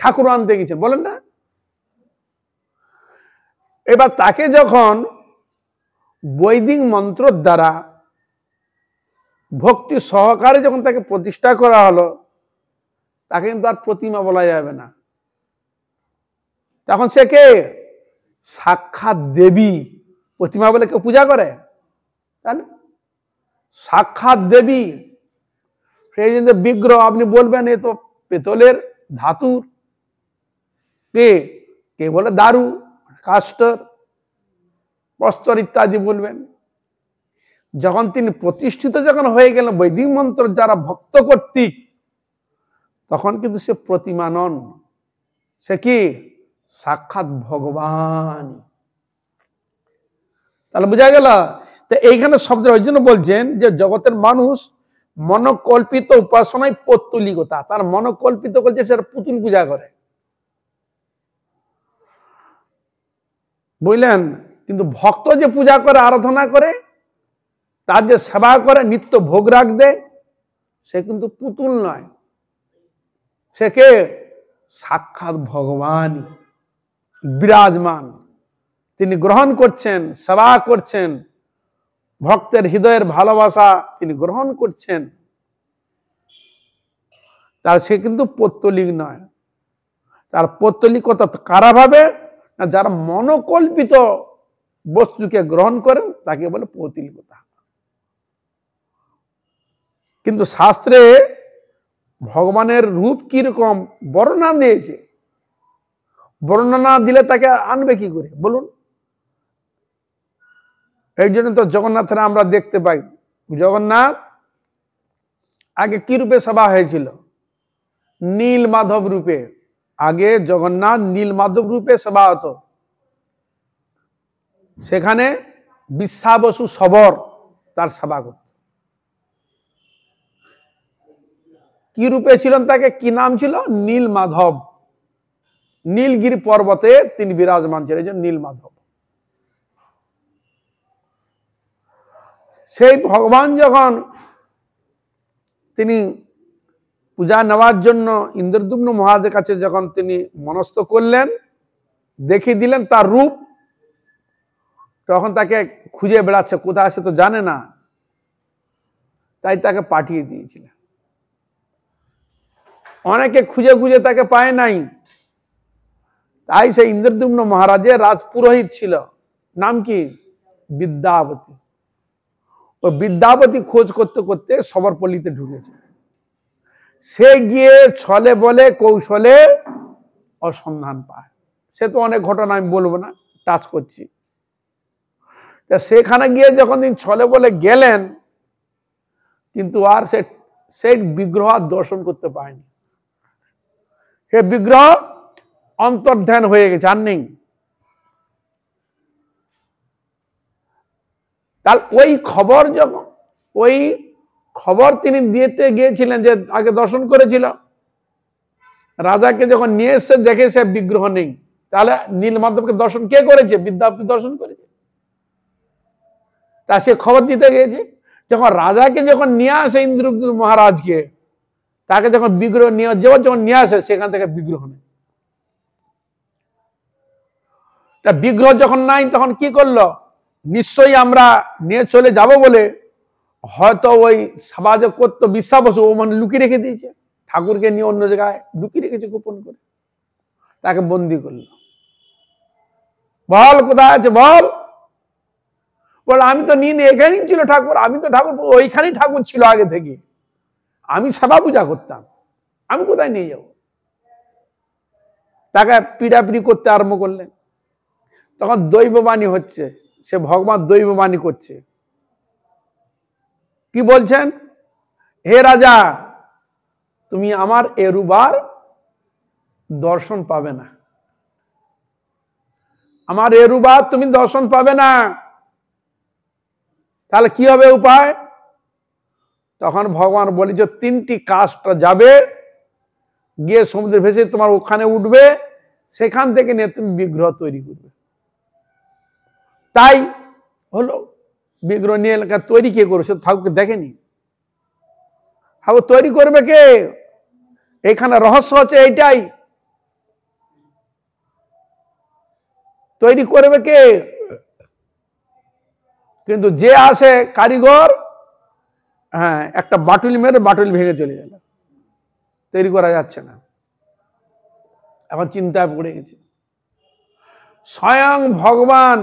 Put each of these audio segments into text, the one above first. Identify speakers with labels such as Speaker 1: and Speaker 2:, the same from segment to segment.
Speaker 1: ঠাকুর আনতে গেছেন, বলেন না? এবার তাকে যখন বৈদিক মন্ত্র দ্বারা ভক্তি সহকারে যখন তাকে প্রতিষ্ঠা করা হলো, তাকে কিন্তু আর প্রতিমা বলা যাবে না। তখন সে কে? সাক্ষাৎ দেবী। প্রতিমা বলে কেউ পূজা করে? তাই না? সাক্ষাৎ দেবী। সেই জন্য বিগ্রহ আপনি বলবেন এ তো পেতলের, ধাতুর, কে বলে দারু, কাস্টর, প্রস্তর ইত্যাদি বলবেন। যখন তিনি প্রতিষ্ঠিত যখন হয়ে গেলেন বৈদিক মন্ত্র যারা ভক্ত কর্তৃক, তখন কিন্তু সে প্রতিমা নন, সে কি? সাক্ষাৎ ভগবান। তাহলে বোঝা গেল? তো এইখানে শব্দ ওই জন্য বলছেন যে জগতের মানুষ মনকল্পিত উপাসনায় পৌত্তলিকতা, তার মনকল্পিত করছে সেটা পুতুল পূজা করে, বুঝলেন? কিন্তু ভক্ত যে পূজা করে, আরাধনা করে, তার যে সেবা করে, নিত্য ভোগ রাখ দেয়, সে কিন্তু পুতুল নয়, সে কে? সাক্ষাৎ ভগবান বিরাজমান। তিনি গ্রহণ করছেন, সেবা করছেন, ভক্তের হৃদয়ের ভালোবাসা তিনি গ্রহণ করছেন, তার সে কিন্তু পৌত্তলিক নয়। তার পৌত্তলিকতা কারা ভাবে? যারা মনোকল্পিত বস্তুকে গ্রহণ করেন তাকে বলে পৌত্তলিকতা। কিন্তু শাস্ত্রে ভগবানের রূপ কিরকম বর্ণনা দিয়েছে, বর্ণনা দিলে তাকে আনবে কি করে বলুন? এই জন্য তো জগন্নাথের আমরা দেখতে পাই, জগন্নাথ আগে কি রূপে সেবা হয়েছিল? নীল মাধব রূপে। আগে জগন্নাথ নীল মাধব রূপে সেবা হতো। সেখানে বিশ্বাবসু সবর তার সেবা করত। কি রূপে ছিলেন? তাকে কি নাম ছিল? নীল মাধব। নীলগিরি পর্বতে তিনি বিরাজমান ছিলেন, নীল মাধব। সেই ভগবান যখন তিনি পূজা নেওয়ার জন্য ইন্দ্রদ্যুম্ন মহারাজের কাছে যখন তিনি মনস্থ করলেন, দেখিয়ে দিলেন তার রূপ, তখন তাকে খুঁজে বেড়াচ্ছে, কোথায় সে তো জানে না, তাই তাকে পাঠিয়ে দিয়েছিলেন। অনেকে খুঁজে খুঁজে তাকে পায় নাই, তাই সে ইন্দ্রদ্যুম্ন মহারাজের রাজপুরোহিত ছিল, নাম কি? বিদ্যাপতি। ও বিদ্যাপতি খোঁজ করতে করতে সবরপল্লীতে ঢুকেছে। সে গিয়ে ছলে বলে কৌশলে অসন্ধান পায়। সে তো অনেক ঘটনা আমি বলবো না, টাচ করছি। সেখানে গিয়ে যখন তিনি ছলে বলে গেলেন, কিন্তু আর সেই বিগ্রহ দর্শন করতে পায়নি। সে বিগ্রহ অন্তর্ধান হয়ে গেছে, আর নেই। তাহলে ওই খবর তিনি দিতে গিয়েছিলেন যে আগে দর্শন করেছিল, রাজাকে যখন নিয়ে এসে দেখে সে বিগ্রহ নেই, তাহলে নীলমাধবকে দর্শন কে করেছে? বিদ্যাপতি দর্শন করেছে। তা সে খবর দিতে গিয়েছে, যখন রাজাকে যখন নিয়ে আসে ইন্দ্রদ্যুম্ন মহারাজকে, তাকে যখন বিগ্রহ যখন নিয়ে আসে, সেখান থেকে বিগ্রহ নেই। তা বিগ্রহ যখন নাই, তখন কি করলো? নিশ্চয়ই আমরা নিয়ে চলে যাব বলে হয়তো ওই সমাজ করতো বিশ্বাবসু, ও মানে লুকিয়ে রেখে দিয়েছে, ঠাকুরকে নিয়ে অন্য জায়গায় লুকিয়ে রেখেছে গোপন করে, তাকে বন্দি করলো। বল কোথায় আছে বল? বল আমি তো নিয়ে এখানেই ছিল ঠাকুর, আমি তো ঠাকুর ওইখানেই ঠাকুর ছিল আগে থেকে, আমি সেবা পূজা করতাম, আমি কোথায় নিয়ে যাব? তাকে পিড়াপিড়ি করতে আরম্ভ করলেন। তখন দৈববাণী হচ্ছে, সে ভগবান দৈববাণী করছে। কি বলছেন? হে রাজা, তুমি আমার এরুবার দর্শন পাবে না, আমার এরুবার তুমি দর্শন পাবে না। তাহলে কি হবে উপায়? তখন ভগবান বলে যে 3টি কাষ্ট যাবে, গিয়ে সমুদ্রে ভেসে তোমার ওখানে উঠবে, সেখান থেকে নিয়ে তুমি বিগ্রহ তৈরি করবে। তাই হলো, বিগ্রহ নিয়ে তৈরি কে করবে? সে ঠাকুরকে দেখেনি। ঠাকুর তৈরি করবে কে? এখানে রহস্য হচ্ছে এইটাই, তৈরি করবে কে? কিন্তু যে আসে কারিগর, হ্যাঁ, একটা বাটুল মেরে বাটুল ভেঙে চলে গেল, তৈরি করা যাচ্ছে না। এখন চিন্তায় পড়ে গেছে। স্বয়ং ভগবান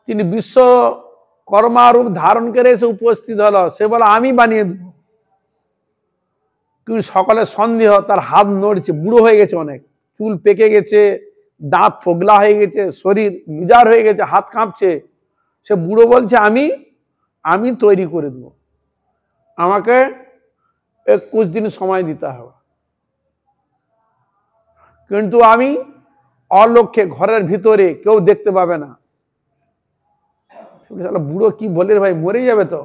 Speaker 1: তিনি বিশ্বকর্মা রূপ ধারণ করে এসে উপস্থিত হলো, সে বলে আমি বানিয়ে দেব। কিন্তু সকলের সন্দেহ, তার হাত নড়ছে, বুড়ো হয়ে গেছে, অনেক চুল পেকে গেছে, দাঁত ফোগলা হয়ে গেছে, শরীর লুজার হয়ে গেছে, হাত কাঁপছে। সে বুড়ো বলছে আমি তৈরি করে দেব, আমাকে 21 দিন সময় দিতে হবে। কিন্তু আমি অলক্ষ্যে ঘরের ভিতরে কেউ দেখতে পাবে না। বুড়ো কি বলে ভাই, মরে যাবে তো,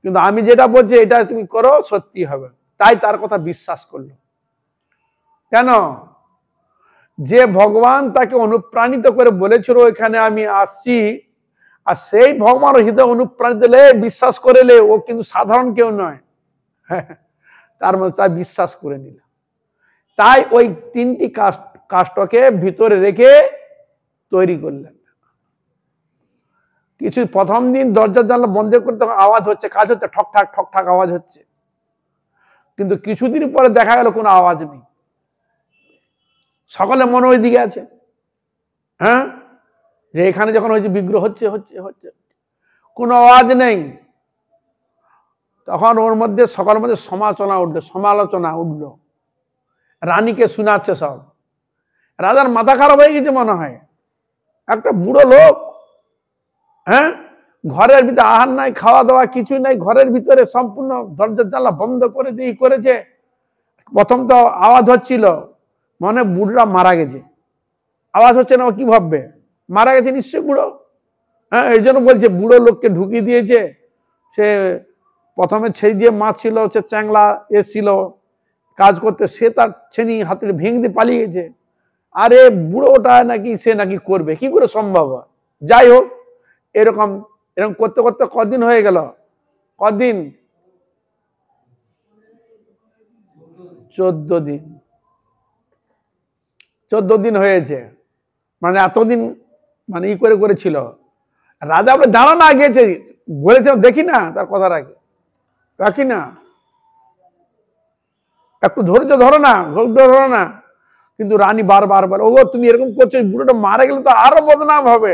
Speaker 1: কিন্তু আমি যেটা বলছি এটা তুমি করো, সত্যি হবে। তাই তার কথা বিশ্বাস করলো। কেন? যে ভগবান তাকে অনুপ্রাণিত করে বলেছিল এখানে আমি আসছি, আর সেই ভগবান হৃদয় অনুপ্রাণিত হলে, বিশ্বাস করেলে, ও কিন্তু সাধারণ কেউ নয়, তার মধ্যে তার বিশ্বাস করে নিল। তাই ওই 3টি কাষ্ঠকে ভিতরে রেখে তৈরি করলেন। কিছু প্রথম দিন দরজা জানলা বন্ধ করতে আওয়াজ হচ্ছে, কাজ হচ্ছে, ঠকঠাক ঠকঠাক আওয়াজ হচ্ছে। কিন্তু কিছুদিন পরে দেখা গেল কোনো আওয়াজ নেই। সকলে মনে ওই দিকে আছে, হ্যাঁ, যে এখানে যখন হয়েছে বিগ্রহ হচ্ছে হচ্ছে হচ্ছে, কোনো আওয়াজ নেই। তখন ওর মধ্যে সকলের মধ্যে সমালোচনা উঠলো। রানীকে শোনাচ্ছে সব। রাজার মাথা খারাপ হয়ে গেছে মনে হয়, একটা বুড়ো লোক, হ্যাঁ, ঘরের ভিতরে আহার নাই, খাওয়া দাওয়া কিছু নাই, ঘরের ভিতরে সম্পূর্ণ দরজা জানলা বন্ধ করে দিয়ে করেছে। প্রথম তো আওয়াজ হচ্ছিল, মনে বুড়োটা মারা গেছে, আওয়াজ হচ্ছে না, কি ভাববে? মারা গেছে নিশ্চয়ই বুড়ো। হ্যাঁ, এই জন্য বলছে বুড়ো লোককে ঢুকিয়ে দিয়েছে। সে প্রথমে সেই যে মা ছিল, সে চ্যাংলা এসছিল কাজ করতে, সে তার ছেনি হাতে ভেঙে দিয়ে পালিয়ে গেছে। আরে বুড়োটা নাকি সে নাকি করবে, কি করে সম্ভব? যাই হোক, এরকম করতে করতে কদিন হয়ে গেল? কদিন? 14 দিন। 14 দিন হয়েছে, মানে এতদিন মানে করেছিল। রাজা বলে দাঁড়া না, গেছে বলেছে, দেখি না তার কথা রাখি না, একটু ধৈর্য ধরো না। কিন্তু রানী বারবার বলে, ও তুমি এরকম করছো, বুড়োটা মারা গেলে তো আরো বদনাম হবে।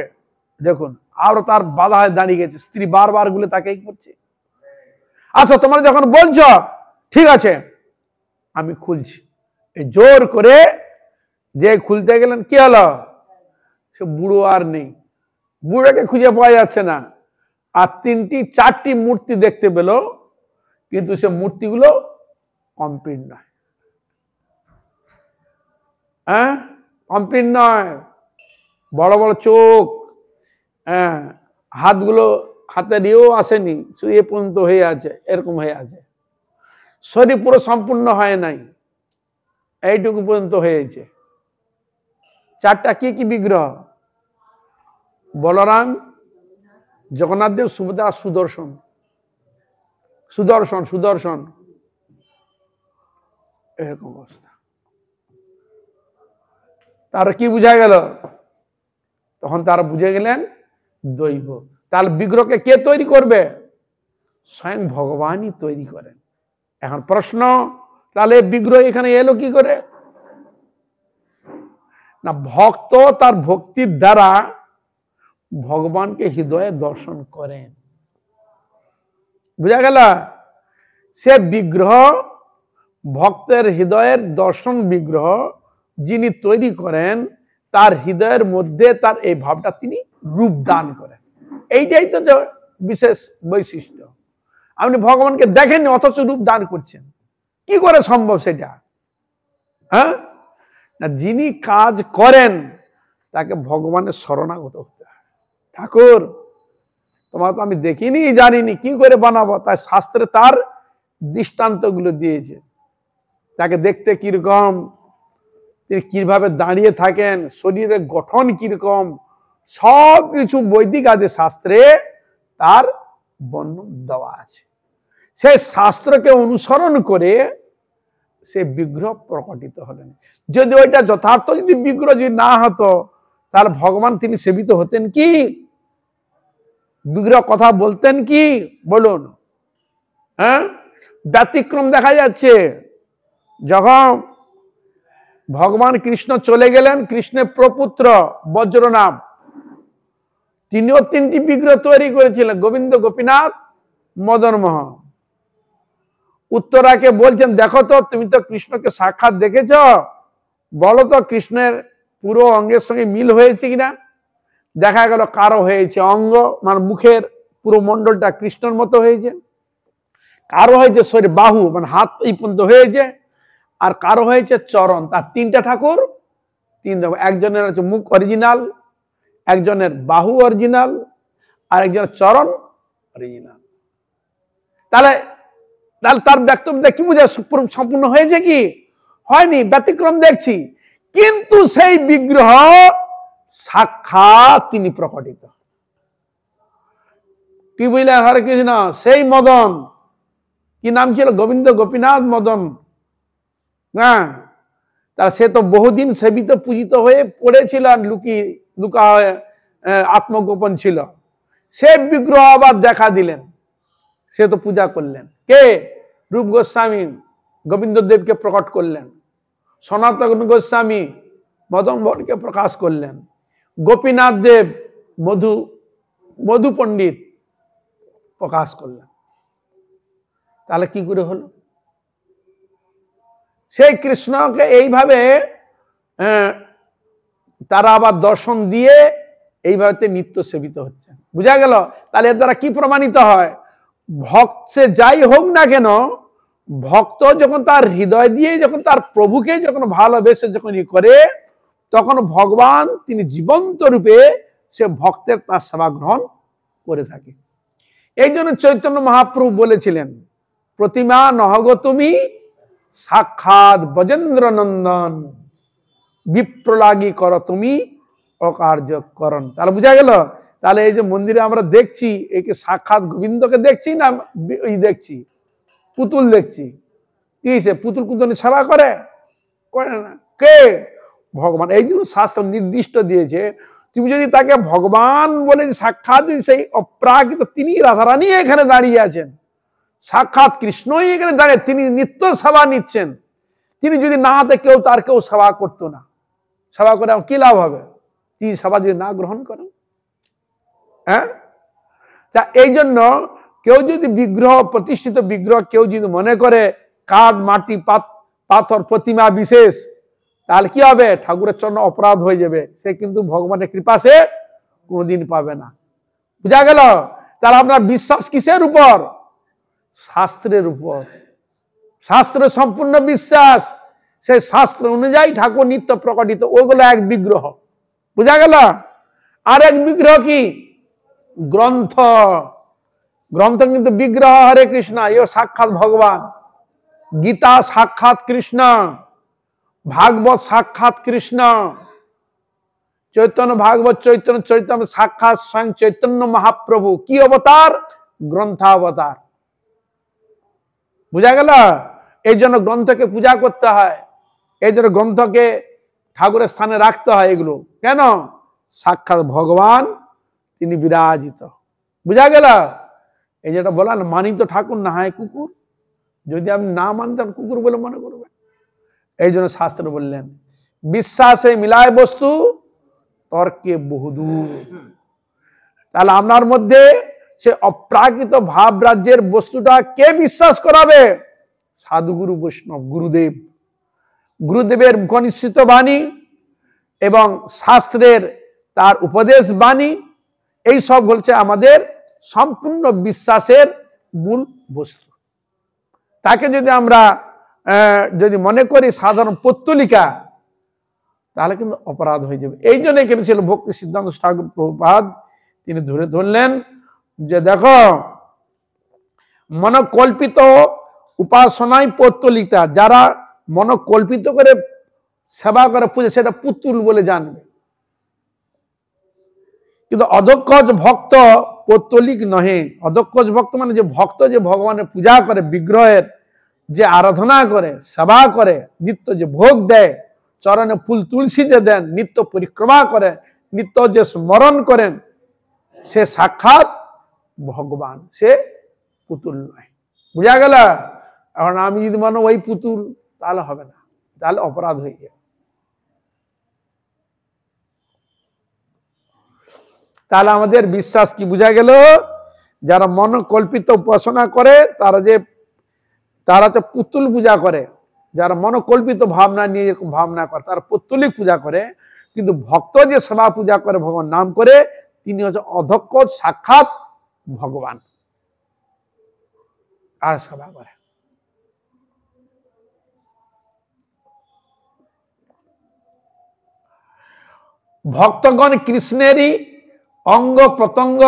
Speaker 1: দেখুন, আরো তার বাধা হয়ে দাঁড়িয়ে গেছে। স্ত্রী বারবার গুলো তাকেই করছে। আচ্ছা, তোমরা যখন বলছো ঠিক আছে, আমি খুলছি। জোর করে যে খুলতে গেলেন, কি হলো? সে বুড়ো আর নেই, বুড়োকে খুঁজে পাওয়া যাচ্ছে না। আর 4টি মূর্তি দেখতে পেল, কিন্তু সে মূর্তিগুলো কমপ্লিট নয়। হ্যাঁ, কমপ্লিট নয়। বড় বড় চোখ, হ্যাঁ, হাতগুলো হাতের ইয়েও আসেনি, শুয়ে পর্যন্ত হয়ে আছে, এরকম হয়ে আছে। শরীর পুরো সম্পূর্ণ হয় নাই, এইটুকু পর্যন্ত হয়েছে। 4টা কি কি বিগ্রহ? বলরাম, জগন্নাথ দেব, সুভদ্রা, সুদর্শন, এরকম অবস্থা। তার কি বুঝা গেল? তখন তারা বুঝে গেলেন দৈব। তাহলে বিগ্রহকে কে তৈরি করবে? স্বয়ং ভগবানই তৈরি করেন। এখন প্রশ্ন, তাহলে বিগ্রহ এখানে এলো কি করে? না, ভক্ত তার ভক্তির দ্বারা ভগবানকে হৃদয়ে দর্শন করেন। বুঝা গেল? সে বিগ্রহ ভক্তের হৃদয়ের দর্শন বিগ্রহ যিনি তৈরি করেন, তার হৃদয়ের মধ্যে তার এই ভাবটা তিনি রূপ দান করেন। এইটাই তো বিশেষ বৈশিষ্ট্য। আপনি ভগবানকে দেখেননি, অথচ রূপ দান করছেন, কি করে সম্ভব সেটা? হ্যাঁ, না, যিনি কাজ করেন তাকে ভগবানের শরণাগত হতে হয়। ঠাকুর, তোমার তো আমি দেখিনি, জানিনি, কি করে বানাবো? তাই শাস্ত্রে তার দৃষ্টান্তগুলো দিয়েছে। তাকে দেখতে কিরকম, তিনি কিভাবে দাঁড়িয়ে থাকেন, শরীরের গঠন কিরকম, সব কিছু বৈদিক আদি শাস্ত্রে তার বর্ণনা দেওয়া আছে। সেই শাস্ত্রকে অনুসরণ করে সে বিগ্রহ প্রকটিত হলেন। যদি ওইটা যথার্থ যদি বিগ্রহ যদি না হতো তাহলে ভগবান তিনি সেবিত হতেন কি? বিগ্রহ কথা বলতেন কি? বলুন। হ্যাঁ, ব্যতিক্রম দেখা যাচ্ছে। যখন ভগবান কৃষ্ণ চলে গেলেন, কৃষ্ণের প্রপুত্র বজ্রনাভ তিনিও 3টি বিগ্রহ তৈরি করেছিলেন, গোবিন্দ, গোপীনাথ, মদন মোহন। উত্তরাকে বলছেন, দেখো তো তুমি তো কৃষ্ণকে সাক্ষাৎ দেখেছ, বলো তো কৃষ্ণের পুরো অঙ্গের সঙ্গে মিল হয়েছে কিনা। দেখা গেল কারো হয়েছে অঙ্গ, মানে মুখের পুরো মন্ডলটা কৃষ্ণের মতো হয়েছে, কারো হয়েছে শরীর বাহু মানে হাত এই পর্যন্ত হয়েছে, আর কারো হয়েছে চরণ। তার 3টা ঠাকুর 3 রকম। একজনের হচ্ছে মুখ অরিজিনাল, একজনের বাহু অরিজিনাল, আর একজনের চরণ অরিজিনাল। তাহলে তার বক্তব্য কি বুঝা সম্পূর্ণ হয়েছে কি? হয়নি, ব্যতিক্রম দেখছি। কিন্তু সেই বিগ্রহ সাক্ষাৎ তিনি প্রকটিত। কি বুঝলেন? হরে কৃষ্ণ। সেই মদন, কি নাম ছিল? গোবিন্দ, গোপীনাথ, মদন। হ্যাঁ, তা সে তো বহুদিন সেবিত পূজিত হয়ে পড়েছিল, লুকা হয়ে আত্মগোপন ছিল। সে বিগ্রহ আবার দেখা দিলেন, সে তো পূজা করলেন। কে? রূপ গোস্বামী গোবিন্দ দেবকে প্রকট করলেন, সনাতন গোস্বামী মদন মোহনকে প্রকাশ করলেন, গোপীনাথ দেব মধু পণ্ডিত প্রকাশ করলেন। তাহলে কি করে হলো? সেই কৃষ্ণকে এইভাবে তারা আবার দর্শন দিয়ে এইভাবে নিত্য সেবিত হচ্ছে। বুঝা গেল? তাহলে এর দ্বারা কি প্রমাণিত হয়? ভক্ত সে যাই হোক না কেন, ভক্ত যখন তার হৃদয় দিয়ে যখন তার প্রভুকে যখন ভালোবেসে যখন করে, তখন ভগবান তিনি জীবন্ত রূপে সে ভক্তের তার সেবা গ্রহণ করে থাকে। এই জন্য চৈতন্য মহাপ্রভু বলেছিলেন, প্রতিমা নহগ তুমি সাক্ষাৎ ব্রজেন্দ্র নন্দন, বিপ্রলাগী কর তুমি অকার্য করণ। তাহলে বুঝা গেল? তাহলে এই যে মন্দিরে আমরা দেখছি, একে সাক্ষাৎ গোবিন্দকে দেখছি না দেখছি পুতুল দেখছি? কি সে পুতুল কুতুল সেবা করে? করে না। কে? ভগবান। এই জন্য শাস্ত্র নির্দিষ্ট দিয়েছে, তুমি যদি তাকে ভগবান বলে সাক্ষাৎ, যদি সেই অপ্রাকৃত তিনি রাধারানী এখানে দাঁড়িয়ে আছেন, সাক্ষাৎ কৃষ্ণই এখানে দাঁড়িয়ে, তিনি নিত্য সেবা নিচ্ছেন। তিনি যদি না হাতে তার কেউ সেবা করতো না। সেবা করে কি লাভ হবে? তিনি সেবা যদি না গ্রহণ করেন। হ্যাঁ, তা এই জন্য কেউ যদি বিগ্রহ, প্রতিষ্ঠিত বিগ্রহ কেউ যদি মনে করে কাঠ, মাটি, পাথর, প্রতিমা বিশেষ, তাহলে কি হবে? ঠাকুরের চরণ অপরাধ হয়ে যাবে। সে কিন্তু ভগবানের কৃপা সে কোনোদিন পাবে না। বুঝা গেল? তাহলে আপনার বিশ্বাস কিসের উপর? শাস্ত্রের উপর। শাস্ত্র সম্পূর্ণ বিশ্বাস, সেই শাস্ত্র অনুযায়ী ঠাকুর নিত্য প্রকটিত। ওগুলো এক বিগ্রহ। বুঝা গেল? আর এক বিগ্রহ কি? গ্রন্থ। গ্রন্থ কিন্তু বিগ্রহ। হরে কৃষ্ণ, এও সাক্ষাৎ ভগবান। গীতা সাক্ষাৎ কৃষ্ণ, ভাগবত সাক্ষাৎ কৃষ্ণ, চৈতন্য ভাগবত, চৈতন্য চৈতন্য সাক্ষাৎ স্বয়ং চৈতন্য মহাপ্রভু। কি অবতার? গ্রন্থাবতার। বুঝা গেল? এই জন্য গ্রন্থকে পূজা করতে হয়, এই জন্য গ্রন্থকে ঠাকুরের স্থানে রাখতে হয়। এগুলো কেন? সাক্ষাৎ ভগবান তিনি বিরাজিত। বুঝা গেল? এই যেটা বলেন, মানিত ঠাকুর না হয় কুকুর। যদি আপনি না মানতেন, কুকুর বলে মনে করবেন। এই জন্য শাস্ত্র বললেন, বিশ্বাসে মিলায় বস্তু, তর্কে বহুদূর। তাহলে আপনার মধ্যে সে অপ্রাকৃত ভাব রাজ্যের বস্তুটা কে বিশ্বাস করাবে? সাধুগুরু বৈষ্ণব, গুরুদেব। গুরুদেবের মুখনিসৃত বাণী এবং শাস্ত্রের তার উপদেশ বাণী, এই সব হচ্ছে আমাদের সম্পূর্ণ বিশ্বাসের মূল বস্তু। তাকে যদি আমরা যদি মনে করি সাধারণ পত্তলিকা, তাহলে কিন্তু অপরাধ হয়ে যাবে। এই জন্য এখানে ছিল ভক্তি সিদ্ধান্ত ঠাকুর প্রভুপাদ, তিনি ধরে ধরলেন যে দেখো, মনকল্পিত উপাসনায় পত্তলিকা, যারা মনকল্পিত করে সেবা করে পূজা, সেটা পুতুল বলে জানবে। কিন্তু অদক্ষ ভক্ত পৌত্তলিক নহে। অদক্ষ ভক্ত মানে যে ভক্ত যে ভগবানের পূজা করে বিগ্রহের, যে আরাধনা করে, সেবা করে, নিত্য যে ভোগ দেয়, চরণে ফুল তুলসী যে দেন, নিত্য পরিক্রমা করেন, নিত্য যে স্মরণ করেন, সে সাক্ষাৎ ভগবান, সে পুতুল নয়। বুঝা গেল? এখন আমি যদি মনে ওই পুতুল, তাহলে হবে না, তাহলে অপরাধ হয়ে যাবে। তাহলে আমাদের বিশ্বাস কি বুঝা গেল? যারা মনকল্পিত উপাসনা করে তারা তো পুতুল পূজা করে। যারা মনকল্পিত ভাবনা নিয়ে ভাবনা করে তারা পুতুলিক পূজা করে। কিন্তু ভক্ত যে সেবা পূজা করে ভগবান নাম করে, তিনি হচ্ছে অধ্যক্ষ সাক্ষাৎ ভগবান, আর সেবা করে। ভক্তগণ কৃষ্ণেরই অঙ্গ প্রত্যঙ্গ,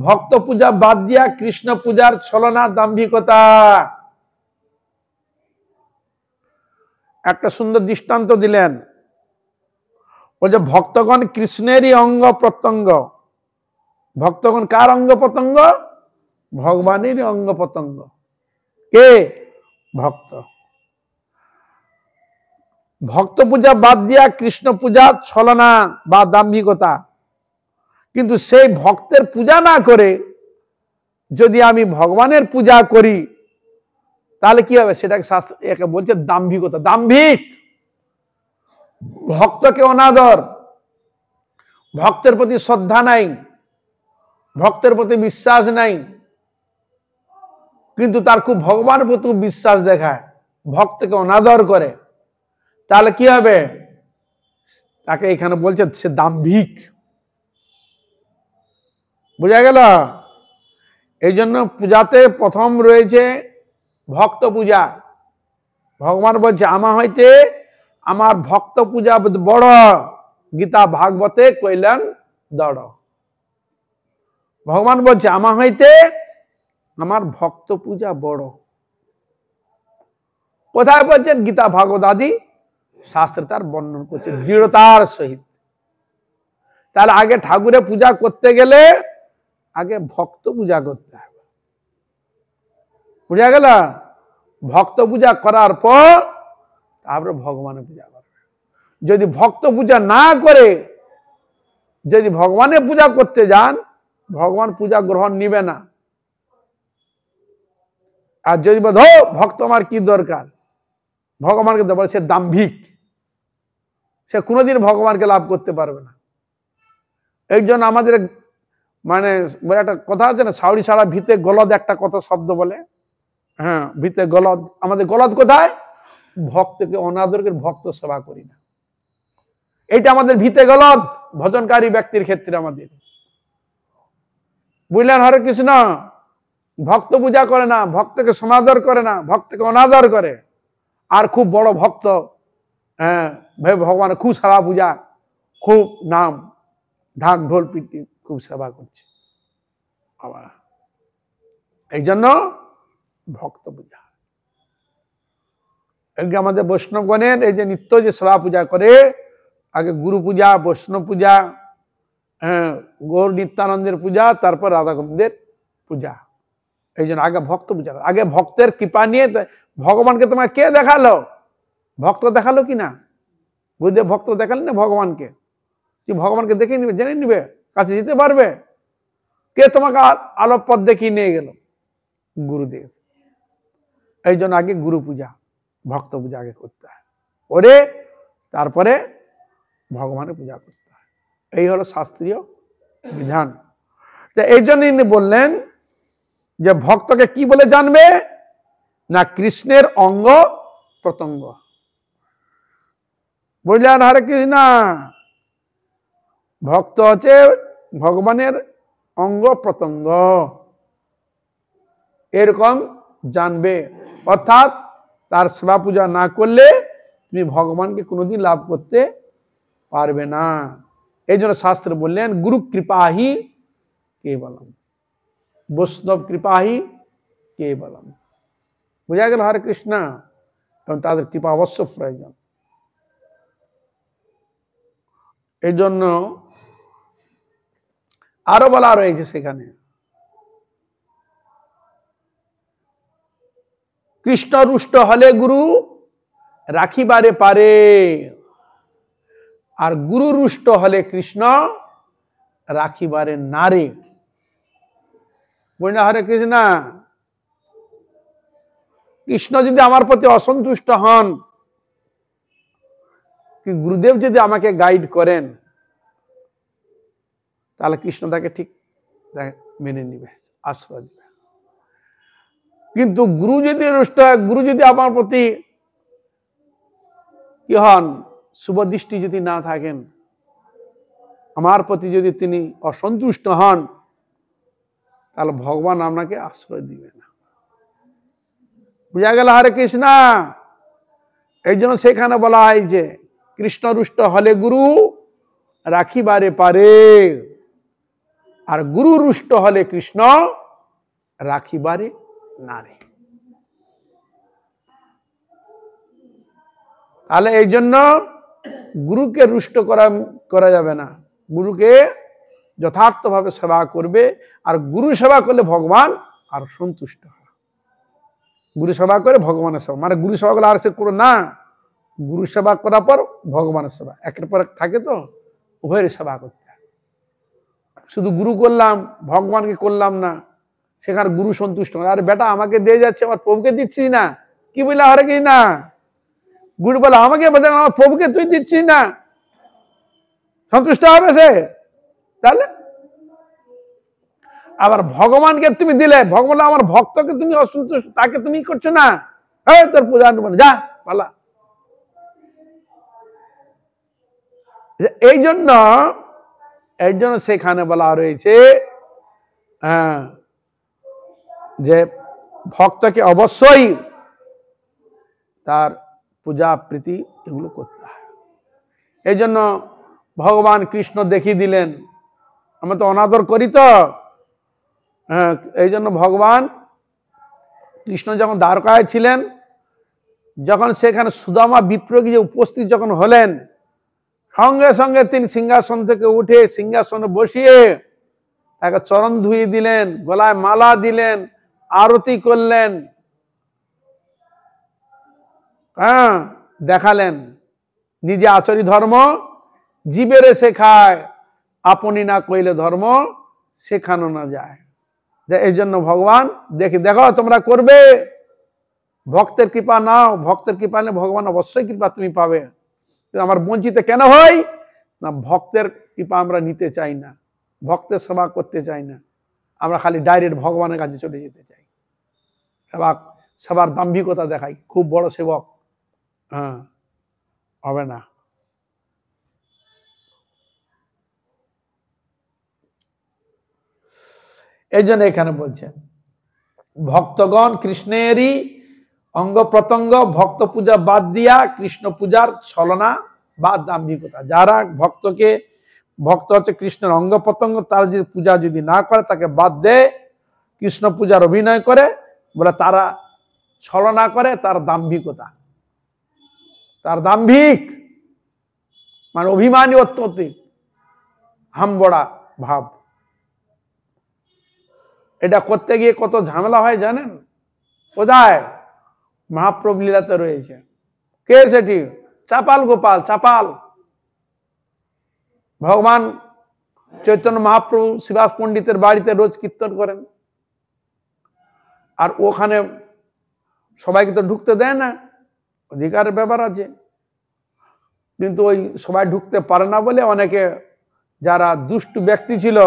Speaker 1: ভক্ত পূজা বাদ দিয়া কৃষ্ণ পূজার ছলনা দাম্ভিকতা। একটা সুন্দর দৃষ্টান্ত দিলেন, ও যে ভক্তগণ কৃষ্ণেরই অঙ্গ প্রত্যঙ্গ। ভক্তগণ কার অঙ্গ প্রত্যঙ্গ? ভগবানের অঙ্গ প্রত্যঙ্গ। কে? ভক্ত। ভক্ত পূজা বাদ দিয়া কৃষ্ণ পূজা ছলনা বা দাম্ভিকতা। কিন্তু সেই ভক্তের পূজা না করে যদি আমি ভগবানের পূজা করি, তাহলে কি হবে? সেটাকে শাস্ত্র একে বলছে দাম্ভিকতা। দাম্ভিক, ভক্তকে অনাদর, ভক্তের প্রতি শ্রদ্ধা নাই, ভক্তের প্রতি বিশ্বাস নাই, কিন্তু তার খুব ভগবানের প্রতি বিশ্বাস দেখায়, ভক্তকে অনাদর করে, তাহলে কি হবে? তাকে এখানে বলছে সে দাম্ভিক। বুঝা গেল? এই জন্য পূজাতে প্রথম রয়েছে ভক্ত পূজা। ভগবান বলছে আমা হইতে আমার ভক্ত পূজা বড়, গীতা ভাগবতে কইলেন দড়। ভগবান বলছে আমা হইতে আমার ভক্ত পূজা বড়। কোথায় বলছেন? গীতা ভাগবত আদি শাস্ত্রে তার বর্ণন করছে দৃঢ়তার সহিত। তাহলে আগে ঠাকুরের পূজা করতে গেলে আগে ভক্ত পূজা করতে হবে। বুঝা গেল? ভক্ত পূজা করার পর তারপরে ভগবানের পূজা করবে। যদি ভক্ত পূজা না করে যদি ভগবানের পূজা করতে যান, ভগবান পূজা গ্রহণ নিবে না। আর যদি বলো ভক্ত আমার কি দরকার, ভগবানকে দেবো, সে দাম্ভিক, সে কোনোদিন ভগবানকে লাভ করতে পারবে না। এই জন্য আমাদের মানে একটা কথা আছে না, সাউরি সারা ভিতে গলদ, একটা কথা শব্দ বলে, হ্যাঁ ভিতে গলদ। আমাদের গলদ কোথায়? ভক্তকে অনাদর করে ভক্ত সেবা করি না, এটা আমাদের ভিতে গলদ ভজনকারী ব্যক্তির ক্ষেত্রে আমাদের। বুঝলেন? হরে কৃষ্ণ। ভক্ত পূজা করে না, ভক্তকে সমাদর করে না, ভক্তকে অনাদর করে। আর খুব বড় ভক্ত, হ্যাঁ ভগবানের খুব সেবা পূজা, খুব নাম ঢাক ঢোল পিটি খুব সেবা করছে। এই জন্য ভক্ত পূজা। আমাদের বৈষ্ণবগণের এই যে নিত্য যে সেবা পূজা করে, আগে গুরু পূজা, বৈষ্ণব পূজা, গৌর নিত্যানন্দের পূজা, তারপর রাধা গোবিন্দের পূজা। এই জন্য আগে ভক্ত পূজা, আগে ভক্তের কৃপা নিয়ে। ভগবানকে তোমার কে দেখালো? ভক্ত দেখালো কি না? গুরুদেব ভক্ত দেখালেন না ভগবানকে? কি ভগবানকে দেখে নিবে, জেনে নিবে, কাছে যেতে পারবে? কে তোমাকে আলো পথ দেখিয়ে নিয়ে গেল? গুরুদেব। এই জন্য আগে গুরু পূজা, ভক্ত পূজা আগে করতে হয়, ওরে তারপরে ভগবানের পূজা করতে হয়। এই হলো শাস্ত্রীয় বিধান। এই জন্য ইনি বললেন যে ভক্তকে কি বলে জানবে না? কৃষ্ণের অঙ্গ প্রত্যঙ্গ। বুঝলেন? হরে কৃষ্ণ। ভক্ত হচ্ছে ভগবানের অঙ্গ প্রত্যঙ্গ, এরকম জানবে। অর্থাৎ তার সেবা পূজা না করলে তুমি ভগবানকে কোনোদিন লাভ করতে পারবে না। এই জন্য শাস্ত্রে বললেন গুরু কৃপাহি কেবলম, বৈষ্ণব কৃপাহি কেবলম। বুঝা গেল? হরে কৃষ্ণ। এবং তাদের কৃপা অবশ্য প্রয়োজন। এই জন্য আরো বলা রয়েছে সেখানে, কৃষ্ণ রুষ্ট হলে গুরু রাখিবারে পারে, আর গুরু রুষ্ট হলে কৃষ্ণ রাখিবারে নারে। বলি না হরে কৃষ্ণ। কৃষ্ণ যদি আমার প্রতি অসন্তুষ্ট হন, কি গুরুদেব যদি আমাকে গাইড করেন, তাহলে কৃষ্ণ তাকে ঠিক মেনে নিবে, আশ্রয় দিবে। কিন্তু গুরু যদি রুষ্ট হয়, গুরু যদি আমার প্রতি কি হন, শুভ দৃষ্টি যদি না থাকেন, আমার প্রতি যদি তিনি অসন্তুষ্ট হন, তাহলে ভগবান আপনাকে আশ্রয় দিবে না। বুঝা গেল হরে কৃষ্ণ? এই জন্য সেখানে বলা হয় যে কৃষ্ণ রুষ্ট হলে গুরু রাখিবারে পারে, আর গুরু রুষ্ট হলে কৃষ্ণ রাখিবারে নারে। তাহলে এই জন্য গুরুকে রুষ্ট করা যাবে না, গুরুকে যথার্থভাবে সেবা করবে। আর গুরু সেবা করলে ভগবান আর সন্তুষ্ট হয়। গুরু সেবা করে ভগবানের সেবা, মানে গুরু সেবা করলে আর সে করো না, গুরু সেবা করার পর ভগবানের সেবা, একের পর এক থাকে তো, উভয়ের সেবা করতে হয়। শুধু গুরু করলাম, ভগবানকে করলাম না, সেখানে গুরু সন্তুষ্ট হয়। আরে বেটা, আমাকে দিয়ে যাচ্ছে, আমার প্রভুকে দিচ্ছি না, কি বললে হরে কি না? গুরু বলে আমাকে আমার প্রভুকে তুই দিচ্ছিস না, সন্তুষ্ট হবে সে? তাহলে আবার ভগবানকে তুমি দিলে, ভগবান আমার ভক্তকে তুমি অসন্তুষ্ট, তাকে তুমি করছো না, তোর পূজা যা পালা। এই জন্য সেখানে বলা রয়েছে যে ভক্তকে অবশ্যই তার পূজা প্রীতি এগুলো করতে হয়। এই জন্য ভগবান কৃষ্ণ দেখিয়ে দিলেন, আমরা তো অনাদর করি তো, এই জন্য ভগবান কৃষ্ণ যখন দ্বারকায় ছিলেন, যখন সেখানে সুদামা বিপ্রয়োগী যে উপস্থিত যখন হলেন, সঙ্গে সঙ্গে তিনি সিংহাসন থেকে উঠে সিংহাসনে বসিয়ে তাকে চরণ ধুয়ে দিলেন, গলায় মালা দিলেন, আরতি করলেন, দেখালেন নিজে আচরি ধর্ম জীবেরে শেখায়, আপনি না কইলে ধর্ম শেখানো না যায়। এই জন্য ভগবান দেখো তোমরা করবে, ভক্তের কৃপা নাও, ভক্তের কৃপা নিলে ভগবান অবশ্যই কৃপা তুমি পাবে। আমার বঞ্চিত কেন হয় না? ভক্তের কৃপা আমরা নিতে চাই না, ভক্তের সেবা করতে চাই না, আমরা খালি ডাইরেক্ট ভগবানের কাছে চলে যেতে চাই। সেবার দাম্ভিকতা দেখাই, খুব বড় সেবক, হবে না। এই জন্য এখানে বলছেন ভক্তগণ কৃষ্ণেরই অঙ্গ প্রত্যঙ্গ, ভক্ত পূজা বাদ দিয়া কৃষ্ণ পূজার ছলনা বা দাম্ভিকতা। যারা ভক্ত হচ্ছে কৃষ্ণের অঙ্গ প্রত্যঙ্গ, তার যদি পূজা যদি না করে, তাকে বাদ দেয়, কৃষ্ণ পূজার অভিনয় করে, বলে তারা ছলনা করে, তার দাম্ভিকতা, তার দাম্ভিক মানে অভিমানী, অত্যধিক হামবড়া ভাব। এটা করতে গিয়ে কত ঝামেলা হয় জানেন? কোথায়? মহাপ্রভু লীলাতে রয়েছে। কে সেটি? চাপাল গোপাল। চাপাল ভগবান চৈতন্য মহাপ্রভু শ্রীবাস পণ্ডিতের বাড়িতে রোজ কীর্তন করেন, আর ওখানে সবাইকে তো ঢুকতে দেয় না, অধিকারের ব্যাপার আছে, কিন্তু ওই সবাই ঢুকতে পারে না বলে অনেকে যারা দুষ্টু ব্যক্তি ছিল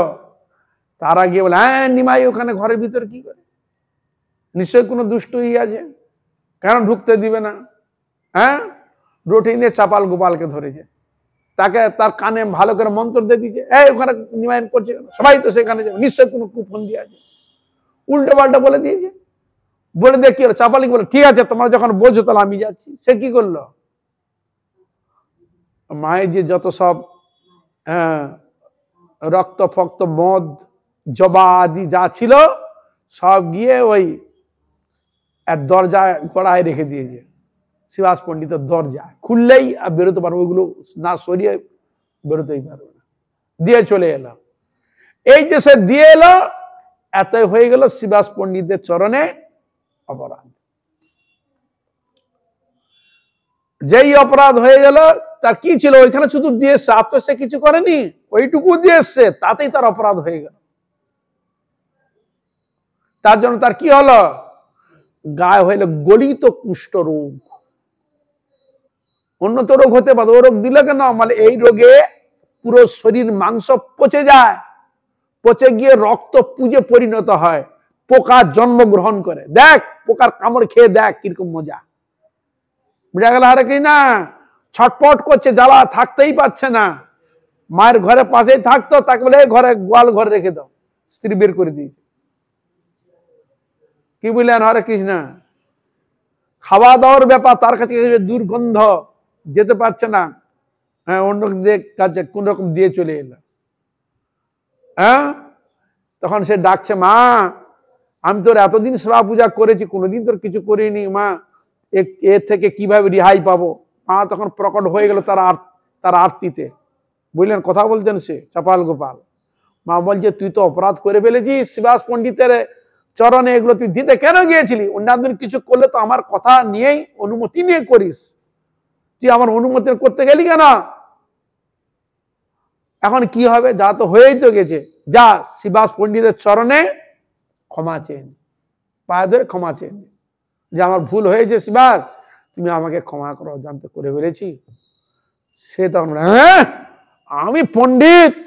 Speaker 1: তারা গিয়ে বলে, হ্যাঁ নিমাই ওখানে ঘরের ভিতরে কি করে, নিশ্চয়ই কোনো দুষ্টুই আছে, কেন ঢুকতে দিবে না? রুটি নিয়ে চাপাল গোপালকে ধরেছে, তাকে তার কানে ভালো করে মন্ত্র দিয়ে দিয়েছে, ওখানে নিমায়ন করছে, সবাই তো সেখানে যাবে, নিশ্চয়ই কোনো কুপন দিয়ে আছে, উল্টো পাল্টা বলে দিয়েছে। বলে দিয়ে কি হলো? চাপালি বলে, ঠিক আছে তোমরা যখন বলছো তাহলে আমি যাচ্ছি। সে কি করলো? মায়ের যে যত সব রক্ত ফক্ত, মদ, জবা আদি যা ছিল, সব গিয়ে ওই দরজায় গড়ায় রেখে দিয়েছে, শ্রীবাস পণ্ডিতের দরজা খুললেই আর বেরোতে পারবো, ওইগুলো না সরিয়ে বেরোতেই পারবে না, দিয়ে চলে এলো। এই যে সে দিয়ে এলো, এতই হয়ে গেল শ্রীবাস পণ্ডিতের চরণে অপরাধ। যেই অপরাধ হয়ে গেল, তার কি ছিল ওইখানে শুধু দিয়ে এসছে, আর তো সে কিছু করেনি, ওইটুকু দিয়ে এসছে, তাতেই তার অপরাধ হয়ে গেল। তার জন্য তার কি হলো, গায়ে হইল গলিত কুষ্ঠ রোগ। অন্য তো রোগ হতে পারে, ও রোগ দিল কেন, মানে এই রোগে পুরো শরীর মাংস পচে যায়, পচে গিয়ে রক্ত পুজে পরিণত হয়, পোকা জন্মগ্রহণ করে। দেখ পোকার কামড় খেয়ে দেখ কিরকম মজা, বুঝা গেল? আরে কি না, ছটপট করছে, জ্বালা থাকতেই পারছে না। মায়ের ঘরে পাশেই থাকতো, তাকে বলে ঘরে গোয়াল ঘরে রেখে দাও, স্ত্রী বের করে দিই। কি বললেন? হরে কৃষ্ণ। খাওয়া দাওয়ার ব্যাপার, তার কাছে দুর্গন্ধ, যেতে পারছে না, হ্যাঁ অন্য কাছে কোন রকম দিয়ে চলে এলো। হ্যাঁ, তখন সে ডাকছে, মা আমি তোর এতদিন সেবা পূজা করেছি, কোনোদিন তোর কিছু করিনি মা, এর থেকে কিভাবে রেহাই পাবো? মা তখন প্রকট হয়ে গেল তার আরতিতে। বুঝলেন, কথা বলতেন সে চাপাল গোপাল। মা বলছে, তুই তো অপরাধ করে ফেলেছিস, শিবাস পণ্ডিতের চরণে এগুলো তুই দিতে কেন গিয়েছিলি? অন্যান্য কিছু করলে তো আমার কথা নিয়েই, অনুমতি নিয়ে করিস, তুই আমার অনুমতি করতে গেলি কেন? এখন কি হবে, যা তো হয়েই তো গেছে, যা শিবাস পণ্ডিতের চরণে ক্ষমা চেন, পায়ে ধরে ক্ষমা চেন, যে আমার ভুল হয়েছে শিবাস, তুমি আমাকে ক্ষমা করো, জানতে করে ফেলেছি। সে তখন, হ্যাঁ আমি পণ্ডিত,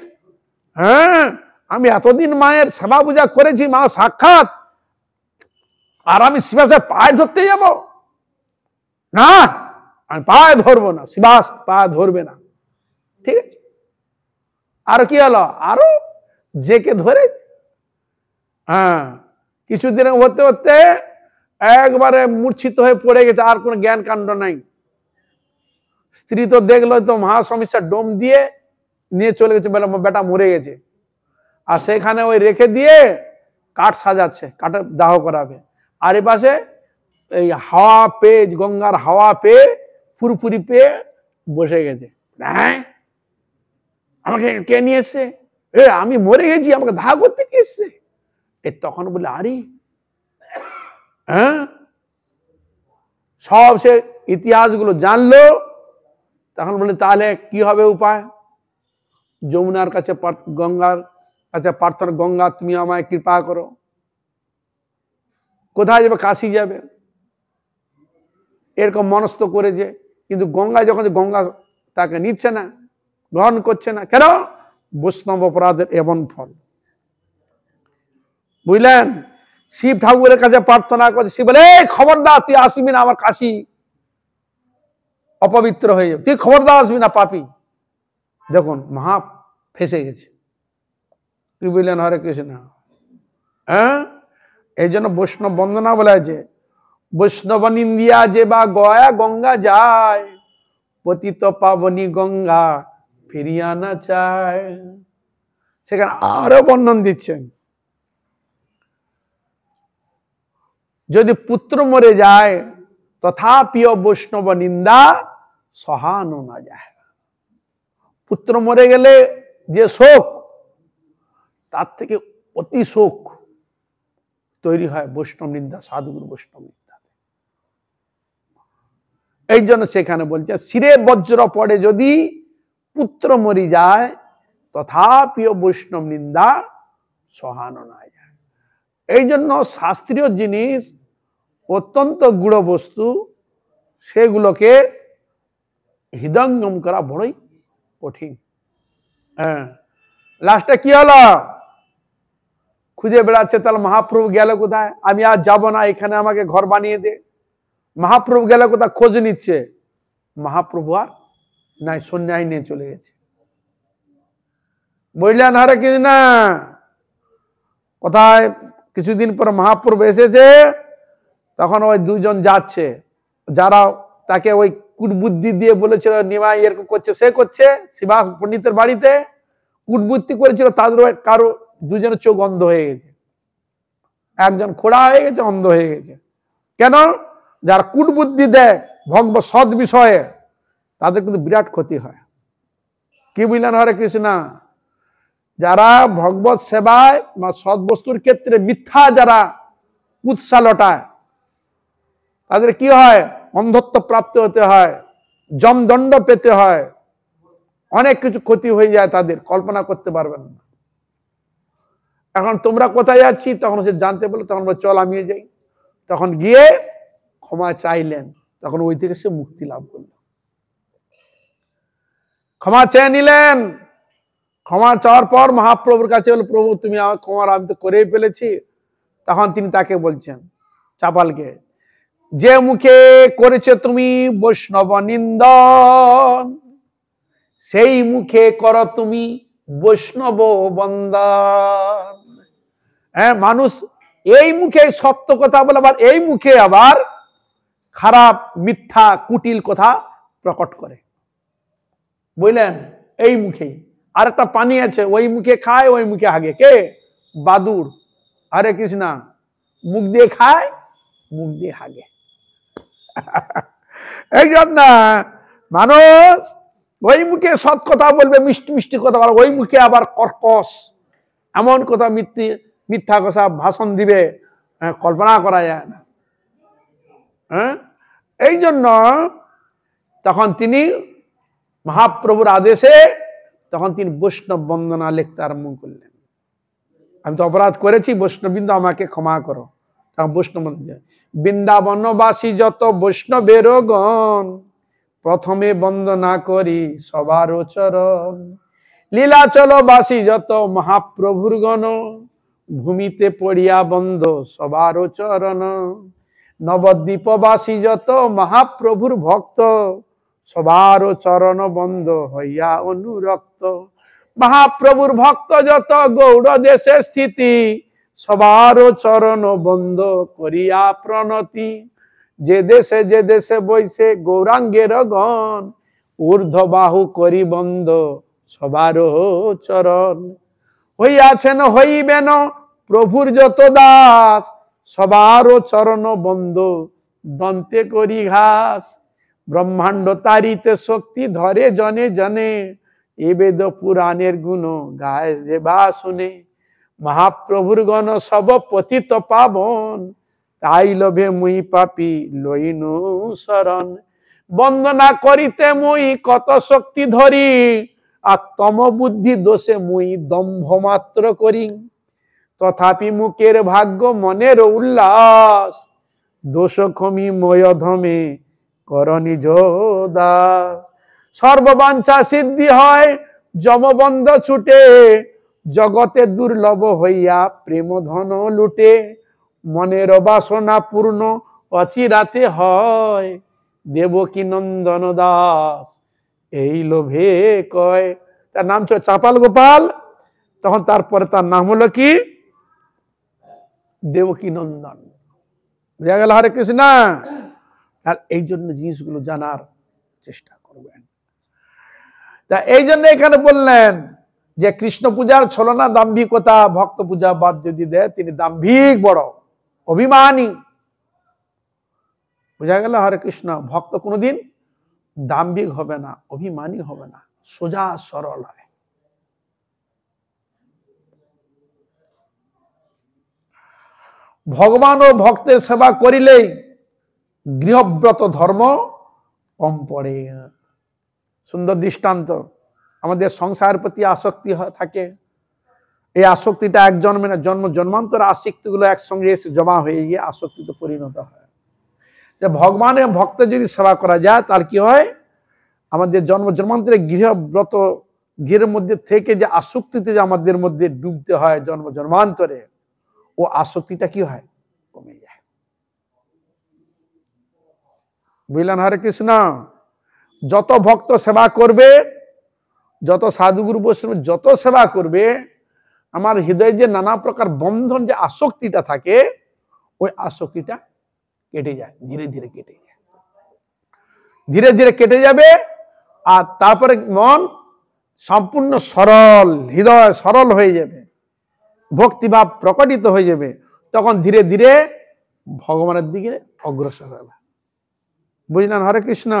Speaker 1: হ্যাঁ আমি এতদিন মায়ের সেবা পূজা করেছি, মা সাক্ষাৎ, আর আমি শিবাসের পায়ে ধরতে যাব না? আমি পায়ে ধরবো না, শিবাস পায়ে ধরবে না। ঠিক আছে, আর কি হলো, আরো জেকে ধরে, হ্যাঁ কিছুদিন হতে হতে একবারে মূর্ছিত হয়ে পড়ে গেছে, আর কোনো জ্ঞান কাণ্ড নাই। স্ত্রী তো দেখলো, তো মহা সমস্যা, ডোম দিয়ে নিয়ে চলে গেছে, বেটা মরে গেছে। আর সেখানে ওই রেখে দিয়ে কাঠ সাজাচ্ছে, কাঠে দাহ করাবে। আর এ পাশে এই হাওয়া পেয়ে, গঙ্গার হাওয়া পেয়ে, ফুরফুরি পেয়ে বসে গেছে। হ্যাঁ আমাকে কে নিয়ে এসছে? আমি মরে গেছি, আমাকে দাহ করতে কে এসছে? তখন বলে, আরে হ্যাঁ, সব সে ইতিহাসগুলো জানলো। তখন বলে, তাহলে কি হবে উপায়? যমুনার কাছে, গঙ্গার কাছে প্রার্থনা, গঙ্গা তুমি আমায় কৃপা করো। কোথায় যাবে? কাশি যাবে, এরকম মনস্থ করেছে। কিন্তু গঙ্গা যখন, গঙ্গা তাকে নিচ্ছে না, গ্রহণ করছে না। কেন? বৈষ্ণব অপরাধের এমন ফল। বুঝলেন? শিব ঠাকুরের কাছে প্রার্থনা করছে, শিব বলে, খবরদার তুই আসবি না আমার কাশি, অপবিত্র হয়ে যাবে, তুই খবরদার আসবি না, পাপী। দেখুন মহা ফেসে গেছে। কি বুঝলেন? হরে কৃষ্ণ। হ্যাঁ, এই জন্য বৈষ্ণব বন্দনা বলা আছে, বৈষ্ণব নিন্দিয়া যে বা গয়া গঙ্গা যায়, পতিত পাবনী গঙ্গা ফিরিয়া না চায়। সেখানে আরো বর্ণন দিচ্ছেন, যদি পুত্র মরে যায়, তথাপিও বৈষ্ণব নিন্দা সহানো না যায়। পুত্র মরে গেলে যে শোক, তার থেকে অতি শোক তৈরি হয় বৈষ্ণব নিন্দা, সাধুগুরু বৈষ্ণব নিন্দা। এই জন্য সেখানে বলছে, শিরে বজ্র পড়ে যদি পুত্র মরি যায়, তথাপিও বৈষ্ণব নিন্দা সহানো না যায়। এই জন্য শাস্ত্রীয় জিনিস অত্যন্ত গূঢ় বস্তু, সেগুলোকে হৃদয়ঙ্গম করা বড়ই কঠিন। হ্যাঁ, লাস্টে কি হলো? খুঁজে বেড়াচ্ছে, তাহলে মহাপ্রভু গেল কোথায়? আমি আর যাব না, এখানে আমাকে ঘর বানিয়ে দে। মহাপ্রভু গেল কোথায়? খোঁজ নিচ্ছে, মহাপ্রভু আর নাই, সন্ন্যাসী নিয়ে চলে গেছে। বুঝলেন? হরে কৃষ্ণ। কোথায়? কিছুদিন পর মহাপ্রভু এসেছে, তখন ওই দুজন যাচ্ছে, যারা তাকে ওই কুটবুদ্ধি দিয়ে বলেছিল নিমাই এরকম করছে, সে করছে, শিবাস পণ্ডিতের বাড়িতে কুটবুদ্ধি করেছিল, তাদের কারো দুজনের চোখ অন্ধ হয়ে গেছে, একজন খোড়া হয়ে গেছে, অন্ধ হয়ে গেছে। কেন? যারা কুটবুদ্ধি দেয় ভগবত সৎ বিষয়ে, তাদের কিন্তু বিরাট ক্ষতি হয়। কি বুঝলেন? হরে কৃষ্ণ। যারা ভগবত সেবায় বা সৎ বস্তুর ক্ষেত্রে মিথ্যা যারা উৎসাহ লটায়, তাদের কি হয়? অন্ধত্ব প্রাপ্ত হতে হয়। জমদণ্ড পেতে হয়, অনেক কিছু ক্ষতি হয়ে যায় তাদের, কল্পনা করতে পারবেন না। এখন তোমরা কোথায় যাচ্ছি, তখন সে জানতে পারলো, তখন চল আমিও যাই। তখন গিয়ে ক্ষমা চাইলেন, তখন ওই থেকে সে মুক্তি লাভ করল। ক্ষমা চেয়ে নিলেন। ক্ষমা চাওয়ার পর মহাপ্রভুর কাছে বলল, প্রভু তুমি আমার ক্ষমা, আমি তো করেই ফেলেছি। তখন তিনি তাকে বলছেন, চাপালকে, যে মুখে করেছে তুমি বৈষ্ণব নিন্দন, সেই মুখে করো তুমি বৈষ্ণব বন্দন। হ্যাঁ, মানুষ এই মুখে সত্য কথা বলে, আবার এই মুখে আবার খারাপ মিথ্যা কুটিল কথা প্রকট করে, বুঝলেন? এই মুখেই। আর একটা পানি আছে, ওই মুখে খায় ওই মুখে হাগে, কে? বাদুড়। হরে কৃষ্ণা। মুখ দিয়ে খায়, মুখ দিয়ে হাগে। এই জন্য মানুষ ওই মুখে সৎ কথা বলবে, মিষ্টি মিষ্টি কথা বলবে, ওই মুখে আবার কর্কশ এমন কথা মিথ্যা কথা ভাষণ দিবে, কল্পনা করা যায় না। হ্যাঁ, এই জন্য তখন তিনি মহাপ্রভুর আদেশে তখন তিনি বৈষ্ণব বন্দনা লিখতে আরম্ভ করলেন। আমি তো অপরাধ করেছি, বৈষ্ণববৃন্দ আমাকে ক্ষমা করো। তখন বৈষ্ণব বৃন্দাবনবাসী যত বৈষ্ণবের গণ, প্রথমে বন্দনা করি সবার চরণ। লীলাচলবাসী যত মহাপ্রভুর গণ, ভূমিতে পড়িয়া বন্ধ সবার চরণ। নবদ্বীপবাসী যত মহাপ্রভুর ভক্ত, সবার চরণ বন্ধ হইয়া অনুরক্ত। মহাপ্রভুর ভক্ত যত গৌড় দেশে স্থিতি, সবার চরণ বন্ধ করিয়া প্রণতি। যে দেশে বৈশে গৌরাঙ্গের গণ, ঊর্ধ্ব বাহু করি বন্ধ সবার চরণ। হইয়াছেন হইবেন প্রভুর যত দাস, সবার চরণ বন্ধ দন্তে করি ঘাস। ব্রহ্মাণ্ড তারিতে শক্তি ধরে জনে জনে, এ বেদ পুরাণের গুণ গায় যে বা শুনে। মহাপ্রভুর গণ সব পতিত পাবন, তাই লোভে মুই পাপি লইনু শরণ। বন্দনা করিতে মুই কত শক্তি ধরি, আর তম বুদ্ধি দোষে মুই দম্ভ মাত্র করি। তথাপি মুখের ভাগ্য মনের উল্লাস, দোষ ক্ষমি ময়ধমে কর নিজ দাস। সর্ববাঞ্ছা সিদ্ধি হয় যমবন্ধ ছুটে, জগতে দুর্লভ হইয়া প্রেম ধন লুটে। মনের বাসনা পূর্ণ অচিরাতে হয়, দেবকী নন্দন দাস এই লোভে কয়। তার নাম ছিল চাপাল গোপাল। তখন তারপরে তার নাম হলো কি? দেবকী নন্দন। বুঝা গেল? হরে কৃষ্ণ। আর এই জন্য জিনিসগুলো জানার চেষ্টা করবেন। তা এই জন্য এখানে বললেন যে কৃষ্ণ পূজার ছলনা দাম্ভিকতা, ভক্ত পূজা বাদ যদি দেয় তিনি দাম্ভিক, বড় অভিমানী। বুঝা গেল? হরে কৃষ্ণ। ভক্ত কোনোদিন দাম্ভিক হবে না, অভিমানী হবে না, সোজা সরল হয়। ভগবান ও ভক্তের সেবা করিলেই গৃহব্রত ধর্ম কম পড়ে। সুন্দর দৃষ্টান্ত। আমাদের সংসারের প্রতি আসক্তি থাকে, এই আসক্তিটা এক জন্মে না, জন্ম জন্মান্তর আসক্তিগুলো একসঙ্গে এসে জমা হয়ে গিয়ে আসক্তিতে পরিণত হয়। যে ভগবানের ভক্ত যদি সেবা করা যায় তার কি হয়? আমাদের জন্ম জন্মান্তরে গৃহব্রত, গৃহের মধ্যে থেকে যে আসক্তিতে যে আমাদের মধ্যে ডুবতে হয় জন্ম জন্মান্তরে, ও আসক্তিটা কি হয়? কমে যায়। বুঝলেন? হরে কৃষ্ণ। যত ভক্ত সেবা করবে, যত সাধুগুরু বৈষ্ণব যত সেবা করবে, আমার হৃদয়ে যে নানা প্রকার বন্ধন, যে আসক্তিটা থাকে, ওই আসক্তিটা কেটে যায়, ধীরে ধীরে কেটে যায়, ধীরে ধীরে কেটে যাবে। আর তারপরে মন সম্পূর্ণ সরল, হৃদয় সরল হয়ে যাবে, ভক্তিভাব প্রকটিত হয়ে যাবে। তখন ধীরে ধীরে ভগবানের দিকে অগ্রসর হবে। বুঝলেন? হরে কৃষ্ণ।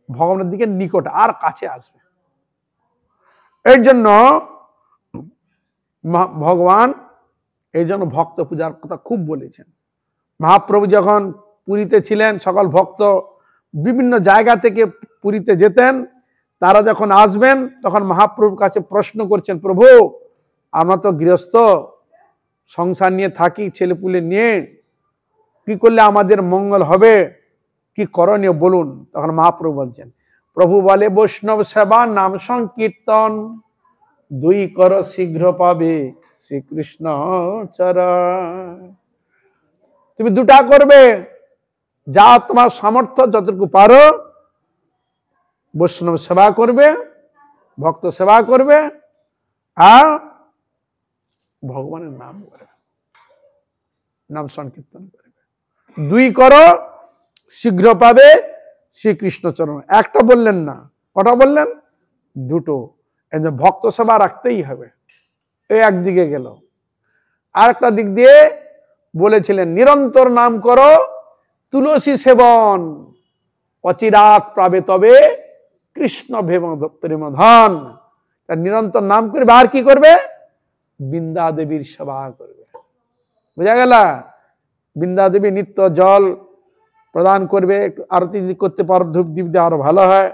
Speaker 1: ভগবানের দিকে নিকট আর কাছে আসবে। এই জন্য ভগবান এই জন্য ভক্ত পূজার কথা খুব বলেছেন। মহাপ্রভু যখন পুরীতে ছিলেন, সকল ভক্ত বিভিন্ন জায়গা থেকে পুরীতে যেতেন, তারা যখন আসবেন তখন মহাপ্রভুর কাছে প্রশ্ন করছেন, প্রভু আমরা তো গৃহস্থ সংসার নিয়ে থাকি, ছেলেপুলে নিয়ে, কি করলে আমাদের মঙ্গল হবে, কি করণীয় বলুন। তখন মহাপ্রভু বলছেন, প্রভু বলে বৈষ্ণব সেবা নাম সংকীর্তন, দুই কর শীঘ্র পাবে শ্রীকৃষ্ণ চরণ। তুমি দুটা করবে, যা তোমার সামর্থ্য যতটুকু পারো, বৈষ্ণব সেবা করবে, ভক্ত সেবা করবে, আর ভগবানের নাম করবে, নাম সংকীর্তন করবে। দুই করো শীঘ্র পাবে শ্রীকৃষ্ণ চরণ। একটা বললেন না, কটা বললেন? দুটো। এই যে ভক্ত সেবা রাখতেই হবে, এই একদিকে গেল। আর একটা দিক দিয়ে বলেছিলেন, নিরন্তর নাম করো তুলসী সেবন, অচিরাত পাবে তবে কৃষ্ণ প্রেমধন। তার নিরন্তর নাম করবে, আর কি করবে? বৃন্দা দেবীর সেবা করবে। বুঝা গেল? বৃন্দা দেবী নিত্য জল প্রদান করবে, একটু আরতি যদি করতে পারো ধূপ দীপ দিয়ে আরো ভালো হয়,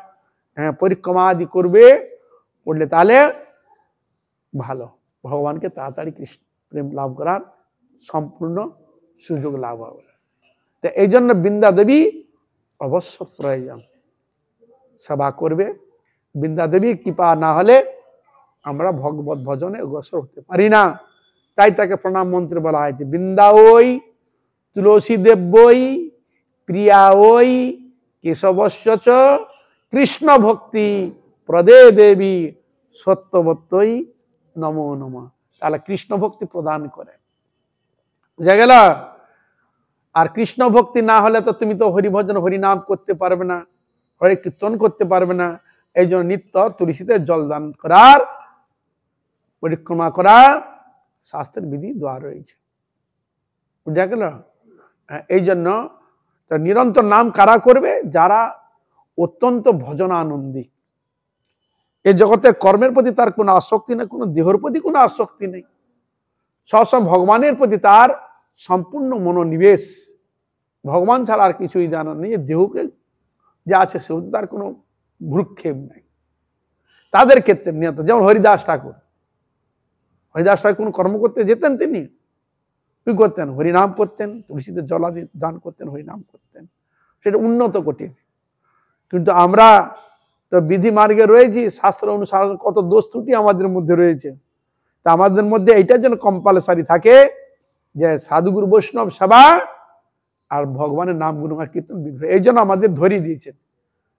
Speaker 1: হ্যাঁ, পরিক্রমা আদি করবে, করলে তাহলে ভালো, ভগবানকে তাড়াতাড়ি কৃষ্ণ প্রেম লাভ করার সম্পূর্ণ সুযোগ লাভ হবে। তো এই জন্য বৃন্দা দেবী অবশ্য প্রয়োজন, সেবা করবে। বৃন্দা দেবী কৃপা না হলে আমরা ভগবত ভজনে অগ্রসর হতে পারি না। তাই তাকে প্রণাম মন্ত্রে বলা হয়েছে, বৃন্দা ওই তুলসী দেব্যই প্রিয়া ওই কেশবস্য চ কৃষ্ণ ভক্তি প্রদে দেবী সত্যবত্যই নমো নমঃ। তাহলে কৃষ্ণ ভক্তি প্রদান করে, বুঝা গেল? আর কৃষ্ণ ভক্তি না হলে তো তুমি তো হরিভজন হরিনাম করতে পারবে না, হরি কীর্তন করতে পারবে না। এই জন্য নিত্য তুলসীতে জলদান করার, পরিক্রমা করার শাস্ত্রের বিধি দেওয়া রয়েছে, বুঝা গেল? এই জন্য নিরন্তর নাম কারা করবে? যারা অত্যন্ত ভজনানন্দী, এই জগতের কর্মের প্রতি তার কোনো আসক্তি নেই, কোনো দেহের প্রতি কোনো আসক্তি নেই, সবসময় ভগবানের প্রতি তার সম্পূর্ণ মনোনিবেশ, ভগবান ছাড়া আর কিছুই জানার নেই। দেহকে যা আছে সে তার কোনো ভ্রুক্ষেপ নেই। তাদের ক্ষেত্রে নিয়ত, যেমন হরিদাস ঠাকুর, হরিদাস ঠাকুর কোন কর্ম করতে যেতেন, তিনি কি করতেন? হরিনাম করতেন, তুলসীতে জলাদি দান করতেন, হরিনাম করতেন, সেটা উন্নত কোটির। কিন্তু আমরা তো বিধি মার্গে রয়েছি, শাস্ত্র অনুসারে কত দোষ ত্রুটি আমাদের মধ্যে রয়েছে। তা আমাদের মধ্যে এইটার জন্য কম্পালসারি থাকে যে সাধুগুরু বৈষ্ণব সেবা আর ভগবানের নাম গুণগান কীর্তন বিগ্রহ। এই জন্য আমাদের ধরিয়ে দিয়েছেন,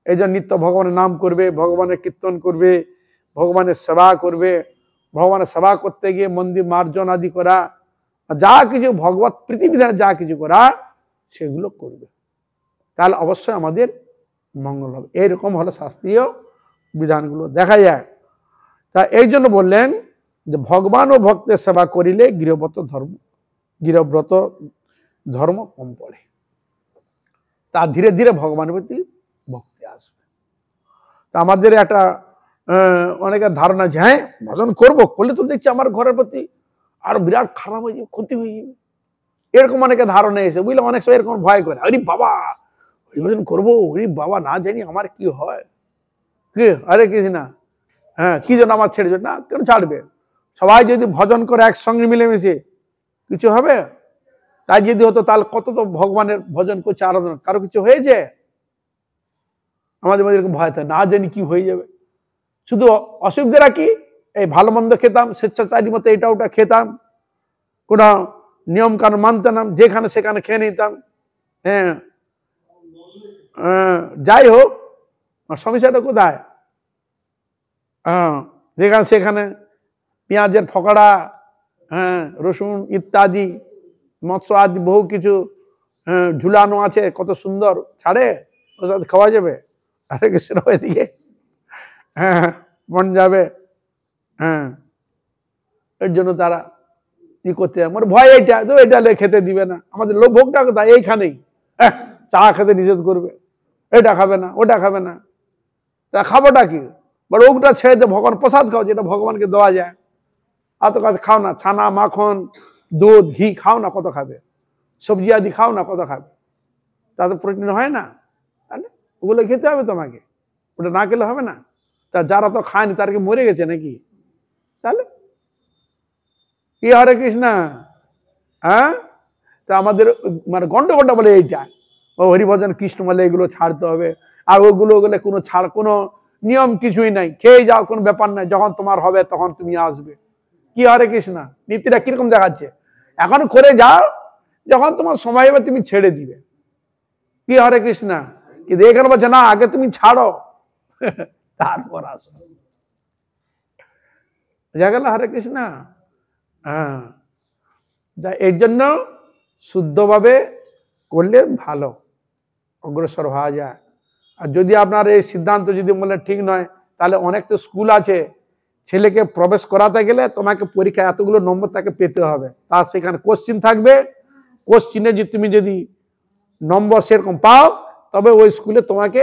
Speaker 1: এই জন্য নিত্য ভগবানের নাম করবে, ভগবানের কীর্তন করবে, ভগবানের সেবা করবে। ভগবানের সেবা করতে গিয়ে মন্দির মার্জন আদি করা, যা কিছু ভগবত প্রীতিবিধানে যা কিছু করা সেগুলো করবে, তাহলে অবশ্যই আমাদের মঙ্গল হবে। এইরকম হলো শাস্ত্রীয় বিধানগুলো দেখা যায়। তা এই জন্য বললেন যে ভগবান ও ভক্তের সেবা করিলে গৃহব্রত ধর্ম কম পড়ে, তা ধীরে ধীরে ভগবানের প্রতি ভক্তি আসবে। তা আমাদের একটা অনেকের ধারণা যে হ্যাঁ ভজন করবো, করলে তো দেখছি আমার ঘরের প্রতি আর বিরাট খারাপ হয়ে যাবে, ক্ষতি হয়ে যাবে, এরকম অনেকে ধারণা এসে, বুঝলে, অনেক সময় এরকম ভয় করে, আরে বাবা হরিভজন করবো, হরি বাবা না জানি আমার কি হয়, কি আরে কিছু না, হ্যাঁ কি জন্য আমার ছেড়ে যাবে না, কেন ছাড়বে? সবাই যদি ভজন করে একসঙ্গে মিলেমিশে, কিছু হবে? তাই যদি হতো তাহলে কত তো ভগবানের ভজন করছে, আরাধনা, কারো কিছু হয়েছে? আমাদের মধ্যে এরকম ভয় থাকে, না জানি কি হয়ে যাবে। শুধু অসুবিধাটা কি, এই ভালো মন্দ খেতাম, স্বেচ্ছাচারী মতো এটা ওটা খেতাম, কোন নিয়ম কানুন মানতাম না, যেখানে সেখানে খেয়ে নিতাম। হ্যাঁ, যাই হোক, সমস্যাটা কোথায়? যেখানে সেখানে পেঁয়াজের ফকড়া, হ্যাঁ রসুন ইত্যাদি মৎস্য আদি বহু কিছু ঝুলানো আছে, কত সুন্দর, ছাড়ে ওর সাথে খাওয়া যাবে? আরে কিছু ওইদিকে হ্যাঁ মন যাবে। হ্যাঁ, এর জন্য তারা কি করতে আমার ভয়, এইটা তো এটা খেতে দিবে না, আমাদের লোক ভোগটা কোথায়? এইখানেই চা খেতে নিষেধ করবে, এটা খাবে না, ওটা খাবে না, তা খাবোটা কি? বড় ওটা ছেড়ে দিয়ে ভগবান প্রসাদ খাও, যেটা ভগবানকে দেওয়া যায়। আর তো কাছে খাও না, ছানা মাখন দুধ ঘি খাও না, কত খাবে? সবজি আদি খাও না, কত খাবে? তাতে প্রোটিন হয় না, ওগুলো খেতে হবে তোমাকে। ওটা না খেলে হবে না? তা যারা তো খায়নি তারা কি মরে গেছে নাকি? তাহলে কি হরে কৃষ্ণ? হ্যাঁ, তা আমাদের মানে গন্ডগোলটা বলে এইটা, ও হরিভজন কৃষ্ণ বলে এগুলো ছাড়তে হবে, আর ওগুলো গেলে কোনো ছাড়, কোনো নিয়ম কিছুই নাই, খেয়ে যাও, কোনো ব্যাপার নাই, যখন তোমার হবে তখন তুমি আসবে। কি হরে কৃষ্ণ? নীতিটা কিরকম দেখাচ্ছে? এখন করে যাও, যখন তোমার সময় হবে তুমি ছেড়ে দিবে। কি হরে কৃষ্ণ? কিন্তু এখানে বলছে না, আগে তুমি ছাড়ো তারপর আসো। বুঝা গেল হরে কৃষ্ণ? হ্যাঁ, এর জন্য শুদ্ধভাবে করলে ভালো, অগ্রসর হওয়া যায়। আর যদি আপনার এই সিদ্ধান্ত যদি বলে ঠিক নয়, তাহলে অনেক তো স্কুল আছে, ছেলেকে প্রবেশ করাতে গেলে তোমাকে পরীক্ষা এতগুলো নম্বর তাকে পেতে হবে, তার সেখানে কোশ্চিন থাকবে, কোশ্চিনে যদি তুমি যদি নম্বর সেরকম পাও তবে ওই স্কুলে তোমাকে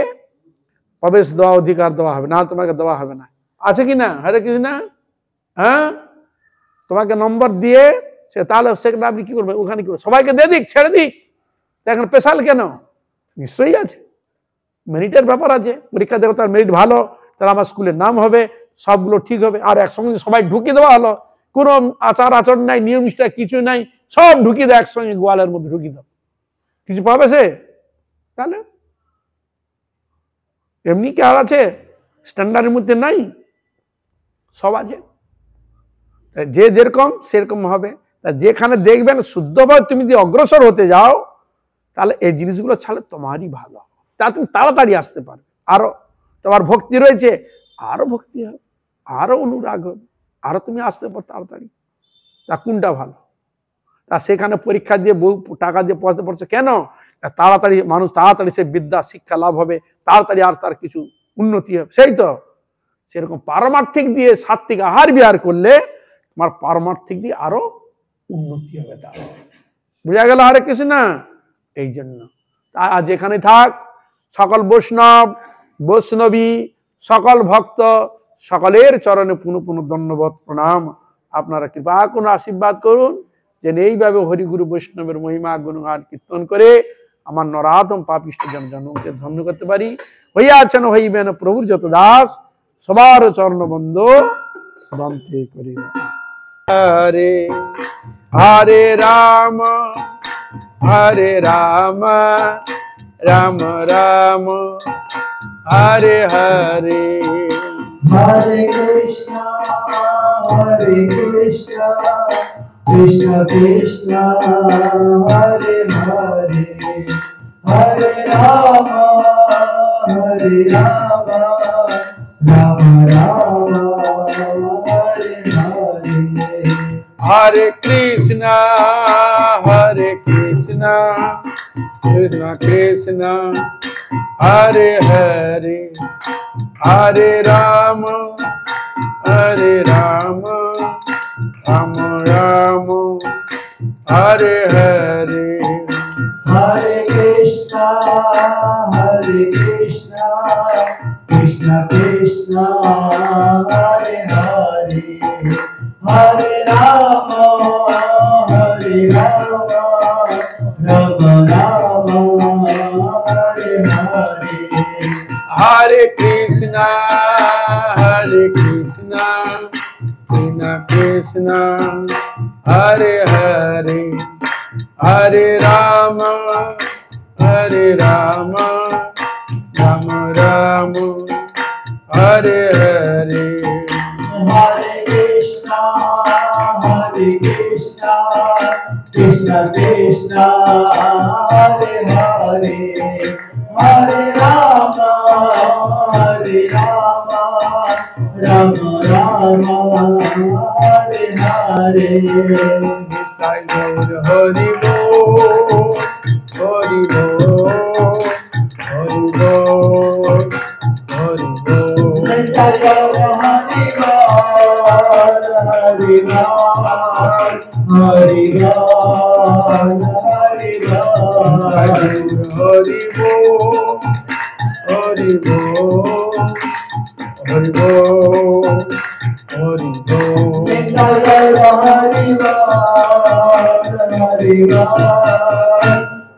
Speaker 1: প্রবেশ দেওয়া অধিকার দেওয়া হবে, না তোমাকে দেওয়া হবে না। আছে কি না হরে কৃষ্ণ? হ্যাঁ, তোমাকে নম্বর দিয়ে সে, তাহলে সেখানে আপনি কি করবেন? ওখানে কি করবেন? সবাইকে দিয়ে দিক, ছেড়ে দিক, এখন স্পেশাল কেন? নিশ্চয়ই আছে, মেরিটের ব্যাপার আছে, পরীক্ষা দেবো, তার মেরিট ভালো, তাহলে আমার স্কুলের নাম হবে, সবগুলো ঠিক হবে। আর একসঙ্গে সবাই ঢুকিয়ে দেওয়া হলো, কোনো আচার আচরণ নাই, নিয়ম নিষ্ঠা কিছু নাই, সব ঢুকিয়ে দেয় একসঙ্গে, গোয়ালের মধ্যে ঢুকিয়ে দাও, কিছু পাবে সে? তাহলে এমনি কি আর আছে? স্ট্যান্ডার্ডের মধ্যে নাই, সব আছে, যে যেরকম সেরকম হবে। তা যেখানে দেখবেন শুদ্ধভাবে তুমি যদি অগ্রসর হতে যাও, তাহলে এই জিনিসগুলো ছাড়লে তোমারই ভালো, তা তুমি তাড়াতাড়ি আসতে পারবে। আরো তোমার ভক্তি রয়েছে, আরো ভক্তি হবে, আরো অনুরাগ হবে, আরো তুমি আসতে পারো তাড়াতাড়ি। তা কোনটা ভালো? তা সেখানে পরীক্ষা দিয়ে বহু টাকা দিয়ে পড়তে পড়ছে কেন? তাড়াতাড়ি মানুষ, তাড়াতাড়ি সে বিদ্যা শিক্ষা লাভ হবে, তাড়াতাড়ি আর তার কিছু উন্নতি হবে, সেই তো। সেরকম পারমার্থিক দিয়ে সাত্বিক আহার বিহার করলে তোমার পারমার্থিক দিয়ে আরো উন্নতি হবে। তার বুঝা গেল হরে কৃষ্ণ? এই জন্য আর যেখানে থাক সকল বৈষ্ণব বৈষ্ণবী সকল ভক্ত সকলের চরণে পুনঃ পুনঃ ধন্যবাদ প্রণাম। আপনারা কৃপা কোন আশীর্বাদ করুন, যেন এইভাবে হরিগুরু বৈষ্ণবের মহিমা গুণগান কীর্তন করে আমার নরাধম পাপিষ্ঠ জনকে ধন্য করতে পারি। হইয়াছেন হইবেন প্রভুর যত দাস, সবার চরণ বন্ধ দন্তে করি। হরে হরে রাম হরে রাম রাম রাম হরে হরে,
Speaker 2: হরে কৃষ্ণ কৃষ্ণ কৃষ্ণ হরে হরে, হরে রাম রাম রাম হরে হরে,
Speaker 1: হরে কৃষ্ণ কৃষ্ণ কৃষ্ণ হরে হরে, হরে রাম রাম রাম হরে হরে,
Speaker 2: হরে কৃষ্ণ কৃষ্ণ কৃষ্ণ হরে হরে, হরে রাম রাম রাম হরে হরে,
Speaker 1: হরে কৃষ্ণ কৃষ্ণ কৃষ্ণ হরে হরে, হরে রাম রাম রাম হরে হরে,
Speaker 2: হরে কৃষ্ণ কৃষ্ণ কৃষ্ণ হরে হরে, হরে রাম রাম রাম হরে হরে,
Speaker 1: তাই গৌর হরি বল হরি বল হরি বল হরি বল,
Speaker 2: হরি বল হরি বল হরি বল হরি বল,
Speaker 1: হরি বল হরি বল হরি বল হরি বল,
Speaker 2: হরি বল হরি বল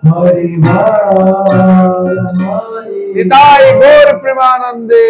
Speaker 2: हरि बोल हरि
Speaker 1: निताय गौर प्रेमानंदे।